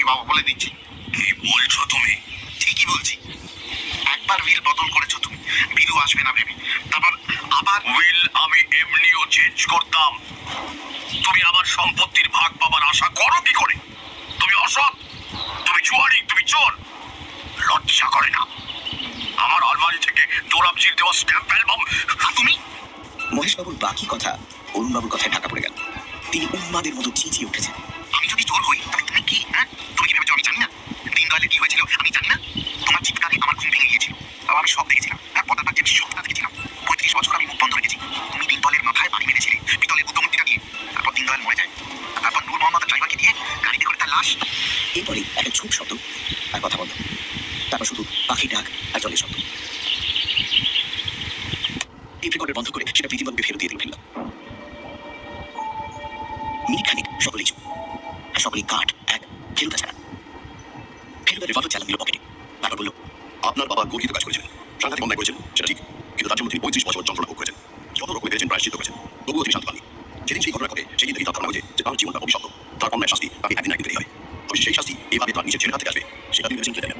আমি বাবা বলে দিচ্ছি। কি বলছো তুমি? ঠিকই বলছি। একবার উইল বদল করেছো তুমি, বিলু আসবে না ভেবে, তারপর আবার উইল আমি এমনিও চেঞ্জ করতাম। তুমি আমার সম্পত্তির ভাগ পাবার আশা করো কি করে? তুমি অসৎ, তুমি জুয়ারি, তুমি চোর। লজ্জা করে না? আমার আলমারি থেকে দোরাবজির দেওয়া স্ট্যাম্প অ্যালবাম তুমি। মহেশবাবুর বাকি কথা অরুণবাবুর কথায় ঢাকা পড়ে গেল। তিনি উন্মাদের মতো চেঁচিয়ে উঠেছেন, আমি যদি চোর হই তবে তুমি কি? হ্যাঁ, তুমি কি ভেবেছো আমি জানি না? দিনদয়ালে কি হয়েছিল আমি জানি না? তোমার চিৎকারে আমার ঘুম ভেঙে গিয়েছিল, তাও আমি সব দেখেছিলাম। হ্যাঁ, পদার যে সবটা দেখেছিলাম। 35 বছর আমি মুখ বন্ধ রেখেছি। তুমি দিনদয়ালের মাথায় বাড়ি মেরেছিলে পিতলের বুদ্ধমূর্তিটা দিয়ে। তারপর দিনদয়াল মরে যায়, তারপর নূর মোহাম্মদ ড্রাইভারকে দিয়ে গাড়িতে করে তার লাশ। এরপরে একটা ঝুপ শব্দ আর কথা বন্ধ। তারপর শুধু পাখি ডাক আর জলের শব্দ। টেপ রেকর্ডার বন্ধ করে সেটা প্রীতিবাবুকে ফেরত দিয়ে দিল ফেললাম। মিনিট খানিক সকলেই চুপ, আর সকলেই কাঠ এক ফেরুদা ছাড়া। ফেরুদা রিভলভার চালান দিল পকেটে। তারপর বলল, আপনার বাবা গর্হিত কাজ করেছিলেন, সাংঘাতিক অন্যায় করেছেন, সেটা ঠিক। কিন্তু তার জন্য তিনি 35 বছর যন্ত্রণা ভোগ করেছেন, যত রকমের পেরেছেন প্রায়শ্চিত্ত করেছেন, তবুও তিনি শান্তি পাননি। যেদিন সেই ঘটনা ঘটে সেদিন থেকে তার ধারণা হয়েছে যে তার জীবনটা অভিশপ্ত, তার অন্যায় শাস্তি তাকে একদিন একদিন পেতে হবে। তবে সেই শাস্তি এভাবে তার নিজের ছেলের হাত থেকে আসবে, সেটা তিনি ভেবেছেন দেন।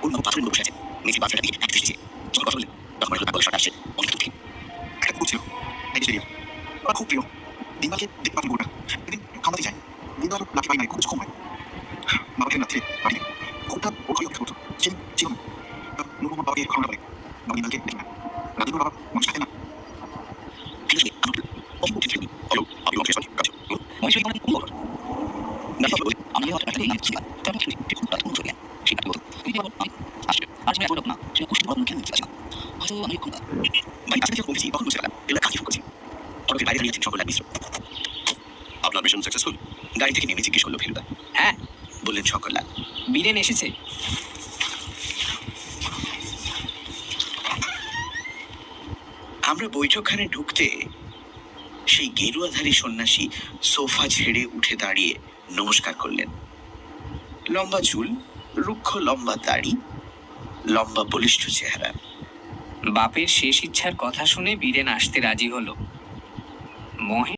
অরুণবাবু পাথরের মতো বসে আছেন, মেঝে বাথরুমটা দিকে এক দৃষ্টিছে। যখন কথা বললেন তখন মনে হলো তার গলা আসছে অনেক দূর থেকে। একটা কুকুর ছিল, এই যে আমার খুব প্রিয়। দিনদয়ালকে দেখতে পাবেন কুকুরটা, একদিন খাওয়াতে যায়। দিনদয়াল লাঠি পাই নাই, খুব কম হয়। বাবাকে রাত্রে বাড়িতে কুকুরটা ওর ঘরে অপেক্ষা করতো। সেদিন ছিল না। নূর মোহাম্মদ বাবাকে ঘটনাটা বলে, বাবা দিনদয়ালকে দেখি না। রাতে বাবা মানুষ থাকে না। ফিরে আমি অভিমুখে ফিরবি। হলো আপনি লঙ্কেশ কাছে মহেশ্বরী বলেন কোন খবর? নাকি বলে আমাদের হসপিটালে নাম ছিল তারপর শুনি যে খুব প্রাথমিক চলে গেল। সেটা বলতো তুই বল আমি আসলে আর সময় বলব না সে কুষ্টি বড় মুখে নিতে চাইছিলাম। হয়তো আমি কোন ভাই আজকে যখন বলেছি তখন বুঝতে পারলাম এগুলো কাকে করছি। ফটকের বাইরে দাঁড়িয়ে আছেন সকল মিশ্র। আপনার মিশন সাকসেসফুল? গাড়ি থেকে নেমে জিজ্ঞেস করলো ফেলুদা। হ্যাঁ, বললেন সকল্লা। বীরেন এসেছে। আমরা বৈঠকখানে ঢুকতে সেই গেরুয়াধারী সন্ন্যাসী সোফা ছেড়ে উঠে দাঁড়িয়ে নমস্কার করলেন। লম্বা চুল, রুক্ষ লম্বা দাড়ি, লম্বা বলিষ্ঠ চেহারা। বাপের শেষ ইচ্ছার কথা শুনে বীরেন আসতে রাজি হলো। মহে